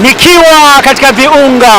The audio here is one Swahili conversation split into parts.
Nikiwa katika viunga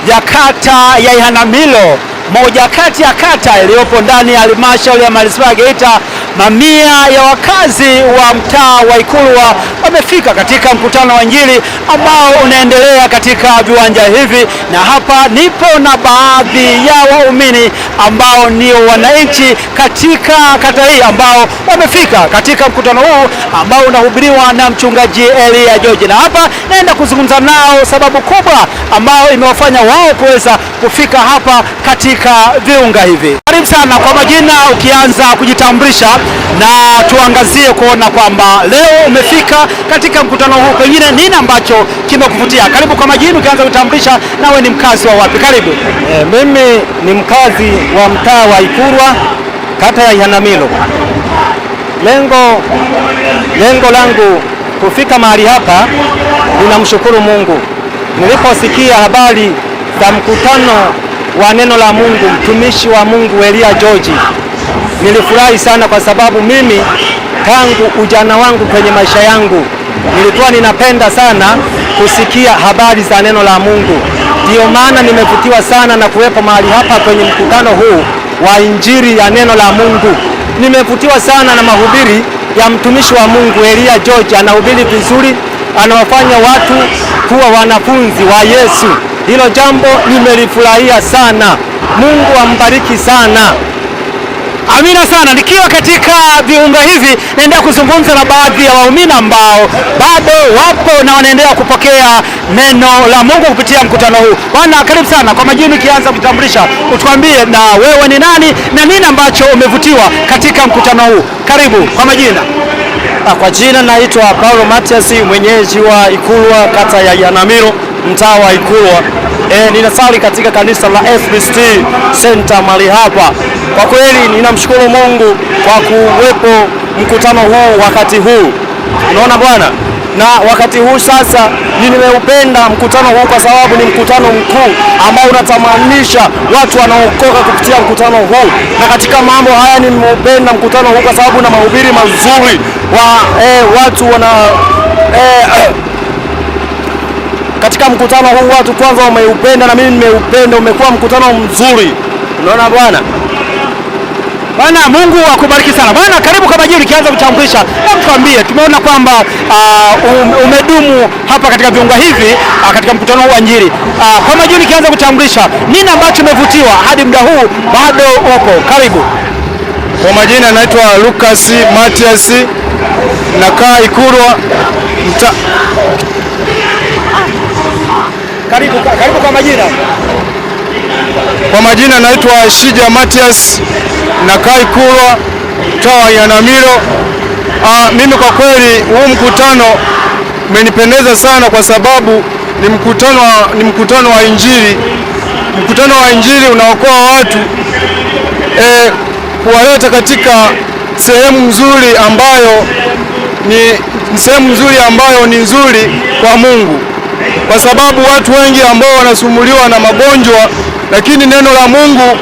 vya kata ya Ihanamilo, moja kati ya kata iliyopo ndani ya halmashauri ya manispaa ya Geita. Mamia ya wakazi wa mtaa wa Ikulwa wamefika katika mkutano wa Injili ambao unaendelea katika viwanja hivi, na hapa nipo na baadhi ya waumini ambao ni wananchi katika kata hii ambao wamefika katika mkutano huu ambao unahubiriwa na mchungaji Elia George, na hapa naenda kuzungumza nao sababu kubwa ambao imewafanya wao kuweza kufika hapa katika viunga hivi. Karibu sana, kwa majina ukianza kujitambulisha na tuangazie kuona kwamba leo umefika katika mkutano huu, pengine nini ambacho kimekuvutia? Karibu kwa majina, ukianza kujitambulisha, nawe ni mkazi wa wapi? Karibu. Mimi ni mkazi wa mtaa wa Ikulwa, kata ya Ihanamilo. Lengo langu kufika mahali hapa, ninamshukuru Mungu. Niliposikia habari za mkutano wa neno la Mungu, mtumishi wa Mungu Elia George, nilifurahi sana, kwa sababu mimi tangu ujana wangu kwenye maisha yangu nilikuwa ninapenda sana kusikia habari za neno la Mungu. Ndiyo maana nimevutiwa sana na kuwepo mahali hapa kwenye mkutano huu wa injili ya neno la Mungu. Nimevutiwa sana na mahubiri ya mtumishi wa Mungu Elia George. Anahubiri vizuri, anawafanya watu kuwa wanafunzi wa Yesu. Hilo jambo nimelifurahia sana. Mungu ambariki sana. Amina sana. Nikiwa katika viunga hivi naendelea kuzungumza na baadhi ya waumini ambao bado wapo na wanaendelea kupokea neno la Mungu kupitia mkutano huu. Bwana, karibu sana. Kwa majina ukianza kutambulisha, utuambie na wewe ni nani na nini ambacho umevutiwa katika mkutano huu. Karibu kwa majina. Kwa jina naitwa Paulo Matias, mwenyeji wa Ikulwa, kata ya Ihanamilo, mtaa wa Ikulwa. Ninasali katika kanisa la FBC Center mahali hapa. Kwa kweli ninamshukuru Mungu kwa kuwepo mkutano huu wakati huu. Unaona bwana, na wakati huu sasa nimeupenda mkutano huu kwa sababu ni mkutano mkuu ambao unatamanisha watu wanaokoka kupitia mkutano huu. Na katika mambo haya nimeupenda mkutano huu kwa sababu na mahubiri mazuri watu wana katika mkutano huu watu kwanza wameupenda na mimi nimeupenda. Umekuwa mkutano mzuri. Unaona bwana. Bwana, Mungu akubariki sana. Bwana, karibu kwa majina, ukianza kutambulisha na tuambie, tumeona kwamba umedumu hapa katika viunga hivi katika mkutano huu wa Injili. Kwa majina ukianza kutambulisha, nini ambacho umevutiwa hadi muda huu bado upo? Karibu. Kwa majina naitwa Lucas Matias, nakaa Ikulwa Karibu kwa majina. Kwa majina naitwa Shija Matias, nakaa Ikulwa, mtaa wa Ihanamilo. Mimi kwa kweli huu mkutano umenipendeza sana kwa sababu ni mkutano wa Injili. Mkutano wa Injili unaokoa watu, kuwaleta katika sehemu nzuri ambayo ni nzuri kwa Mungu, kwa sababu watu wengi ambao wanasumbuliwa na magonjwa, lakini neno la Mungu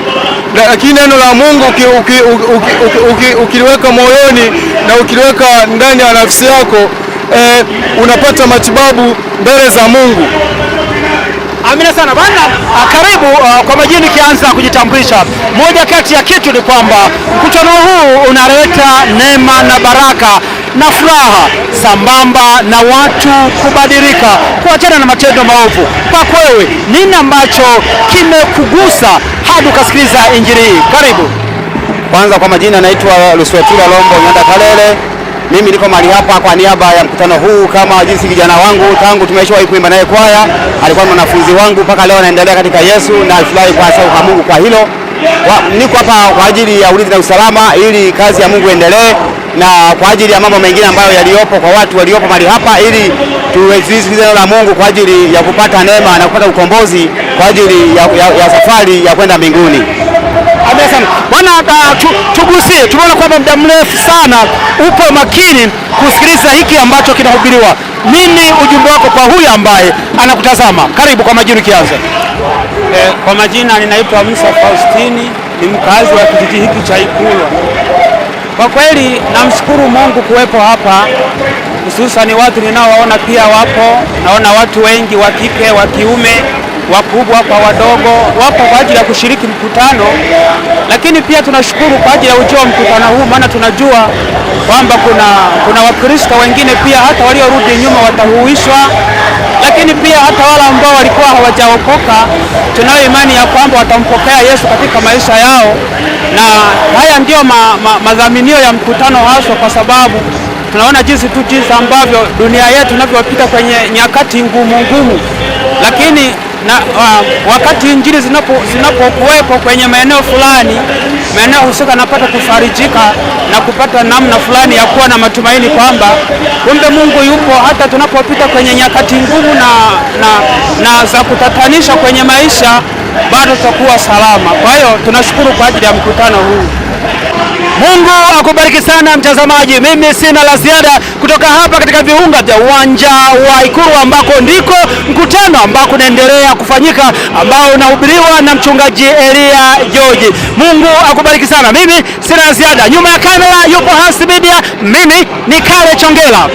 ukiliweka moyoni na ukiliweka ndani ya nafsi yako, unapata matibabu mbele za Mungu. Amina sana bwana. Karibu kwa majina, kianza kujitambulisha. Moja kati ya kitu ni kwamba mkutano huu unaleta neema na baraka na furaha sambamba na watu kubadilika, kuachana na matendo maovu. Kwa wewe, nini ambacho kimekugusa hadi ukasikiliza injili hii? Karibu. Kwanza kwa majina naitwa Luswetula Lombo Nyanda Kalele. Mimi niko mahali hapa kwa niaba ya mkutano huu kama jinsi kijana wangu tangu tumeshawahi kuimba naye kwaya, alikuwa mwanafunzi wangu mpaka leo anaendelea katika Yesu, na nafurahi kwa sababu Mungu kwa hilo. Niko hapa kwa ajili ya ulinzi na usalama ili kazi ya Mungu endelee, na kwa ajili ya mambo mengine ambayo yaliopo kwa watu waliopo mahali hapa, ili tuwezeshe neno la Mungu kwa ajili ya kupata neema na kupata ukombozi kwa ajili ya safari ya kwenda mbinguni. Amesema bwana, tugusie. Tumeona kwamba muda mrefu sana upo makini kusikiliza hiki ambacho kinahubiriwa. Nini ujumbe wako kwa huyu ambaye anakutazama? Karibu kwa majina kianza. Kwa majina ninaitwa Musa Faustini, ni mkazi wa kijiji hiki cha Ikulwa. Kwa kweli namshukuru Mungu kuwepo hapa hususani watu ninaowaona pia wapo, naona watu wengi wa kike, wa kiume, wakubwa kwa wadogo, wapo kwa ajili ya kushiriki mkutano. Lakini pia tunashukuru kwa ajili ya ujio wa mkutano huu, maana tunajua kwamba kuna Wakristo wengine pia hata waliorudi nyuma watahuishwa, lakini pia hata wale ambao walikuwa hawajaokoka tunayo imani ya kwamba watampokea Yesu katika maisha yao, na haya ndio madhaminio ya mkutano haswa, kwa sababu tunaona jinsi ambavyo dunia yetu inavyopita kwenye nyakati ngumu, lakini wakati injili zinapokuwepo kwenye maeneo fulani, maeneo husika napata kufarijika na kupata namna fulani ya kuwa na matumaini kwamba kumbe Mungu yupo hata tunapopita kwenye nyakati ngumu na za kutatanisha kwenye maisha, bado tutakuwa salama. Kwa hiyo tunashukuru kwa ajili ya mkutano huu. Mungu akubariki sana mtazamaji. Mimi sina la ziada kutoka hapa katika viunga vya uwanja wa Ikulu ambako ndiko mkutano ambako unaendelea kufanyika ambao unahubiriwa na mchungaji Elia George. Mungu akubariki sana. Mimi sina la ziada. Nyuma ya kamera yupo Hans Media. Mimi ni Kale Chongela.